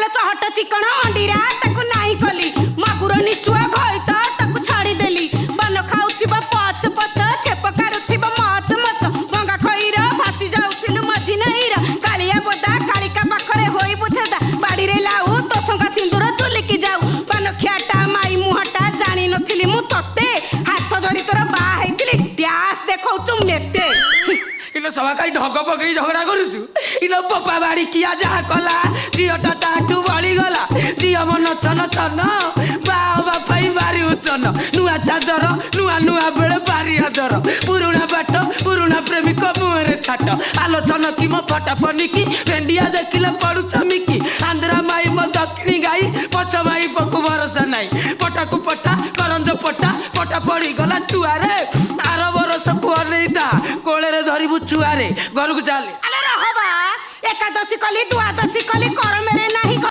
आलो चहट chicken अंडीरा ताकू नाही कली मागुर निसुआ घइता ताकू छाड़ी देली बन खाउथिबा पच पच छेप कारुथिबा मच मच भंगा खइरा भासी जाउथिलु मझी नईरा कालिया बोदा कालिका पाखरे होई बुझदा बाड़ी रे लाऊ तो संगा सिंदूर चुलिकी जाऊ बन खियाटा माई मुहटा जानी नथिली मु तते हाथ धरी तोरा बा हेतिली ड्यास देखौचु मेते इन सभा कहीं ढग पकई झगड़ा करुचु इन पपा बाड़ी किया जा कला झीटा ताठू बड़ी गला झील मन चन चन बाबा पाई बारी उचन नुआ चादर नुआ नुआ बेले बारी हदर पुरुणा बाट पुरुणा प्रेमिक मुहरे छाट आलोचन कि मो फटा पनिकी भेंडिया देखिले पड़ू चमिकी आंध्रा माई मो दक्षिणी गाई पछ माई पकु भरोसा नाई पटाकू पटा करंज पटा पटा पड़ी गला चुआरे आर बरस कुआ कोले धरबू छुआरे घर को चले अरे रहबा एकादशी कली द्वादशी कली कर मेरे नाही